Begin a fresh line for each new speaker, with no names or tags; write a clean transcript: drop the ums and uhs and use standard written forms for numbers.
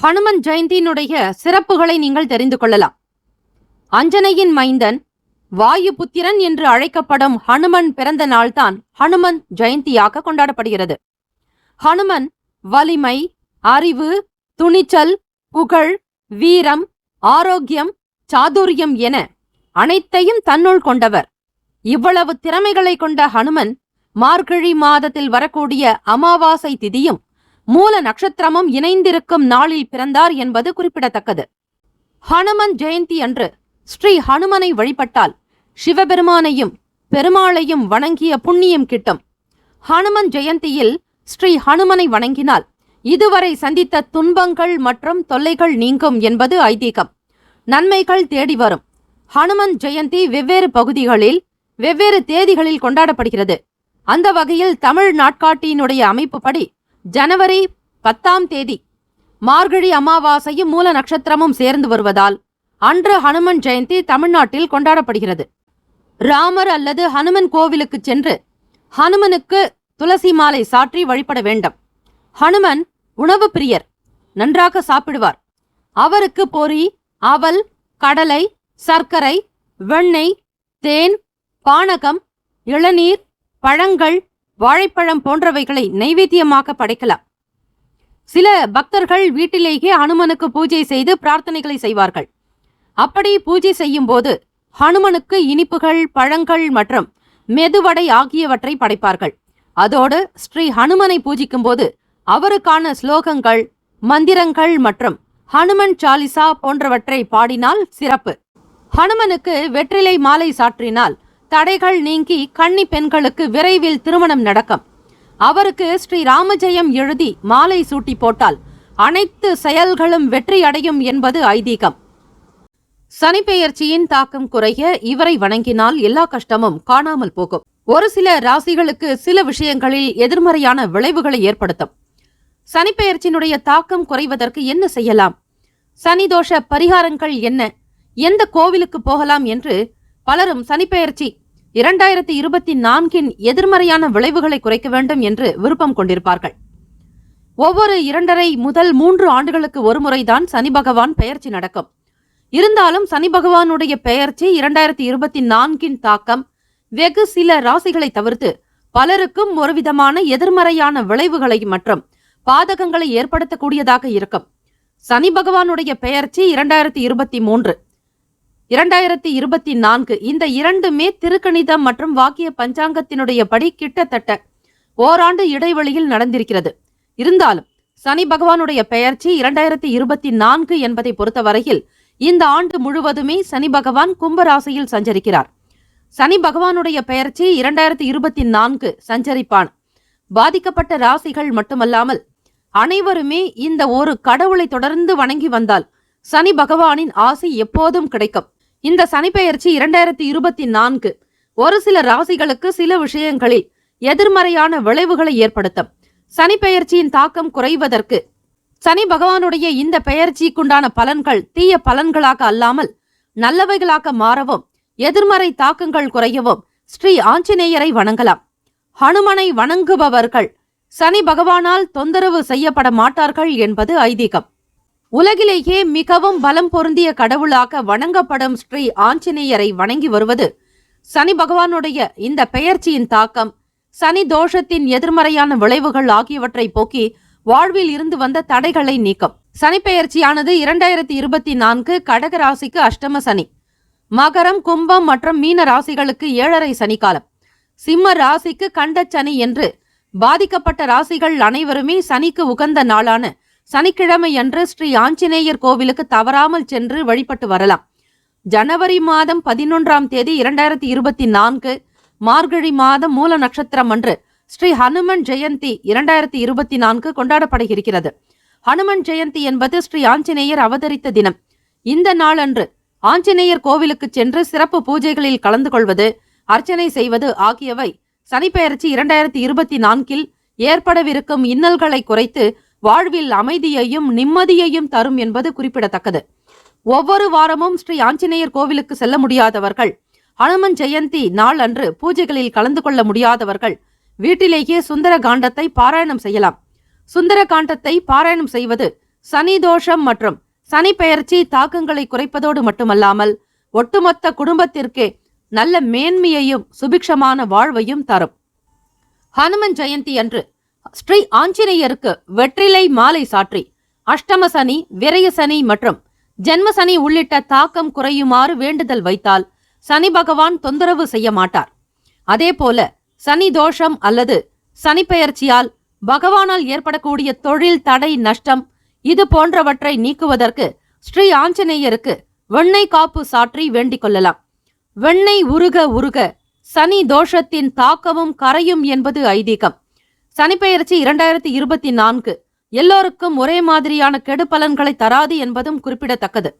ஹனுமன் ஜெயந்தியினுடைய சிறப்புகளை நீங்கள் தெரிந்து கொள்ளலாம். அஞ்சனையின் மைந்தன் வாயுபுத்திரன் என்று அழைக்கப்படும் ஹனுமன் பிறந்த நாள்தான் ஹனுமன் ஜெயந்தியாக கொண்டாடப்படுகிறது. ஹனுமன் வலிமை, அறிவு, துணிச்சல், புகழ், வீரம், ஆரோக்கியம், சாதுரியம் என அனைத்தையும் தன்னுள் கொண்டவர். இவ்வளவு திறமைகளை கொண்ட ஹனுமன் மார்கழி மாதத்தில் வரக்கூடிய அமாவாசை திதியும் மூல நட்சத்திரமும் இணைந்திருக்கும் நாளில் பிறந்தார் என்பது குறிப்பிடத்தக்கது. ஹனுமன் ஜெயந்தி அன்று ஸ்ரீ ஹனுமனை வழிபட்டால் சிவபெருமானையும் பெருமாளையும் வணங்கிய புண்ணியம் கிட்டும். ஹனுமன் ஜெயந்தியில் ஸ்ரீ ஹனுமனை வணங்கினால் இதுவரை சந்தித்த துன்பங்கள் மற்றும் தொல்லைகள் நீங்கும் என்பது ஐதீகம். நன்மைகள் தேடி வரும். ஹனுமன் ஜெயந்தி வெவ்வேறு பகுதிகளில் வெவ்வேறு தேதிகளில் கொண்டாடப்படுகிறது. அந்த வகையில் தமிழ் நாட்காட்டியினுடைய அமைப்புப்படி ஜனவரி 10ஆம் தேதி மார்கழி அமாவாசையும் மூல நட்சத்திரமும் சேர்ந்து வருவதால் அன்று ஹனுமன் ஜெயந்தி தமிழ்நாட்டில் கொண்டாடப்படுகிறது. ராமர் அல்லது ஹனுமன் கோவிலுக்கு சென்று ஹனுமனுக்கு துளசி மாலை சாற்றி வழிபட வேண்டும். ஹனுமன் உணவு பிரியர், நன்றாக சாப்பிடுவார். அவருக்கு பொரி, அவல், கடலை, சர்க்கரை, வெண்ணெய், தேன், பானகம், இளநீர், பழங்கள், வாழைப்பழம் போன்றவைகளை நைவேத்தியமாக படைக்கலாம். சில பக்தர்கள் வீட்டிலேயே ஹனுமனுக்கு பூஜை செய்து பிரார்த்தனைகளை செய்வார்கள். அப்படி பூஜை செய்யும் போது ஹனுமனுக்கு இனிப்புகள், பழங்கள் மற்றும் மெதுவடை ஆகியவற்றை படைப்பார்கள். அதோடு ஸ்ரீ ஹனுமனை பூஜிக்கும் போது அவருக்கான ஸ்லோகங்கள், மந்திரங்கள் மற்றும் ஹனுமன் சாலிசா போன்றவற்றை பாடினால் சிறப்பு. ஹனுமனுக்கு வெற்றிலை மாலை சாற்றினால் தடைகள் நீங்கி கன்னி பெண்களுக்கு விரைவில் திருமணம் நடக்கும். அவருக்கு ஸ்ரீ ராமஜெயம் எழுதி மாலை சூட்டி போட்டால் அனைத்து செயல்களும் வெற்றி அடையும் என்பது ஐதீகம். சனிப்பெயர்ச்சியின் தாக்கம் குறைய இவரை வணங்கினால் எல்லா கஷ்டமும் காணாமல் போகும். ஒரு சில ராசிகளுக்கு சில விஷயங்களில் எதிர்மறையான விளைவுகளை ஏற்படுத்தும். சனிப்பெயர்ச்சியினுடைய தாக்கம் குறைவதற்கு என்ன செய்யலாம்? சனிதோஷ பரிகாரங்கள் என்ன? எந்த கோவிலுக்கு போகலாம் என்று பலரும் சனிப்பெயர்ச்சி 2024 எதிர்மறையான விளைவுகளை குறைக்க வேண்டும் என்று விருப்பம் கொண்டிருப்பார்கள். ஒவ்வொரு 2.5 முதல் 3 ஆண்டுகளுக்கு ஒரு முறைதான் சனி பகவான் பெயர்ச்சி நடக்கும். இருந்தாலும் சனி பகவானுடைய பெயர்ச்சி 2024 தாக்கம் வெகு சில ராசிகளை தவிர்த்து பலருக்கும் ஒருவிதமான எதிர்மறையான விளைவுகளை மற்றும் பாதகங்களை ஏற்படுத்தக்கூடியதாக இருக்கும். சனி பகவானுடைய பெயர்ச்சி 2023, 2024 இந்த இரண்டுமே திருக்கணிதம் மற்றும் வாக்கிய பஞ்சாங்கத்தினுடைய படி கிட்டத்தட்ட ஓராண்டு இடைவெளியில் நடந்திருக்கிறது. இருந்தாலும் சனி பகவானுடைய பெயர்ச்சி 2024 என்பதை பொறுத்தவரையில் இந்த ஆண்டு முழுவதுமே சனி பகவான் கும்பராசியில் சஞ்சரிக்கிறார். சனி பகவானுடைய பெயர்ச்சி 2024 சஞ்சரிப்பான் பாதிக்கப்பட்ட ராசிகள் மட்டுமல்லாமல் அனைவருமே இந்த ஒரு கடவுளை தொடர்ந்து வணங்கி வந்தால் சனி பகவானின் ஆசி எப்போதும் கிடைக்கும். இந்த சனிப்பெயர்ச்சி 2024 ஒரு சில ராசிகளுக்கு சில விஷயங்களில் எதிர்மறையான விளைவுகளை ஏற்படுத்தும். சனிப்பெயர்ச்சியின் தாக்கம் குறைவதற்கு சனி பகவானுடைய இந்த பெயர்ச்சிக்குண்டான பலன்கள் தீய பலன்களாக அல்லாமல் நல்லவைகளாக மாறவும் எதிர்மறை தாக்கங்கள் குறையவும் ஸ்ரீ ஆஞ்சநேயரை வணங்கலாம். ஹனுமனை வணங்குபவர்கள் சனி பகவானால் தொந்தரவு செய்யப்பட மாட்டார்கள் என்பது ஐதீகம். உலகிலேயே மிகவும் பலம் பொருந்திய கடவுளாக வணங்கப்படும் ஸ்ரீ ஆஞ்சநேயரை வணங்கி வருவது சனி பகவானுடைய இந்த பெயர்ச்சியின் தாக்கம், சனி தோஷத்தின் எதிர்மறையான விளைவுகள் ஆகியவற்றை போக்கி வாழ்வில் இருந்து வந்த தடைகளை நீக்கும். சனிப்பெயர்ச்சியானது 2024 கடக ராசிக்கு அஷ்டம சனி, மகரம், கும்பம் மற்றும் மீன ராசிகளுக்கு 7.5 சனிக்காலம், சிம்ம ராசிக்கு கண்டச்சனி என்று பாதிக்கப்பட்ட ராசிகள் அனைவருமே சனிக்கு உகந்த நாளான சனிக்கிழமை அன்று ஸ்ரீ ஆஞ்சநேயர் கோவிலுக்கு தவறாமல் சென்று வழிபட்டு வரலாம். ஜனவரி மாதம் 11ஆம் தேதி 2024 மார்கழி மாதம் மூல நட்சத்திரம் அன்று ஸ்ரீ ஹனுமன் ஜெயந்தி 2024 கொண்டாடப்படுகிறது. ஹனுமன் ஜெயந்தி என்பது ஸ்ரீ ஆஞ்சநேயர் அவதரித்த தினம். இந்த நாள் அன்று ஆஞ்சநேயர் கோவிலுக்கு சென்று சிறப்பு பூஜைகளில் கலந்து கொள்வது, அர்ச்சனை செய்வது ஆகியவை சனிப்பெயர்ச்சி 2024 ஏற்படவிருக்கும் இன்னல்களை குறைத்து வாழ்வில் அமைதியையும் நிம்மதியையும் தரும் என்பது குறிப்பிடத்தக்கது. ஒவ்வொரு வாரமும் ஸ்ரீ ஆஞ்சநேயர் கோவிலுக்கு செல்ல முடியாதவர்கள், ஹனுமன் ஜெயந்தி நாள் அன்று பூஜைகளில் கலந்து கொள்ள முடியாதவர்கள் வீட்டிலேயே சுந்தர காண்டத்தை பாராயணம் செய்யலாம். சுந்தர காண்டத்தை பாராயணம் செய்வது சனி தோஷம் மற்றும் சனி பெயர்ச்சி தாக்கங்களை குறைப்பதோடு மட்டுமல்லாமல் ஒட்டுமொத்த குடும்பத்திற்கே நல்ல மேன்மையையும் சுபிக்ஷமான வாழ்வையும் தரும். ஹனுமன் ஜெயந்தி அன்று ஸ்ரீ ஆஞ்சநேயருக்கு வெற்றிலை மாலை சாற்றி அஷ்டம சனி, விரய சனி மற்றும் ஜென்ம சனி உள்ளிட்ட தாக்கம் குறையுமாறு வேண்டுதல் வைத்தால் சனி பகவான் தொந்தரவு செய்ய மாட்டார். அதேபோல சனி தோஷம் அல்லது சனி பெயர்ச்சியால் பகவானால் ஏற்படக்கூடிய தொழில் தடை, நஷ்டம் இது போன்றவற்றை நீக்குவதற்கு ஸ்ரீ ஆஞ்சநேயருக்கு வெண்ணெய் காப்பு சாற்றி வேண்டிக் கொள்ளலாம். வெண்ணெய் உருக உருக சனி தோஷத்தின் தாக்கமும் கரையும் என்பது ஐதீகம். சனிப்பெயர்ச்சி 2024 எல்லோருக்கும் ஒரே மாதிரியான கெடு பலன்களை தராது என்பதும் குறிப்பிடத்தக்கது.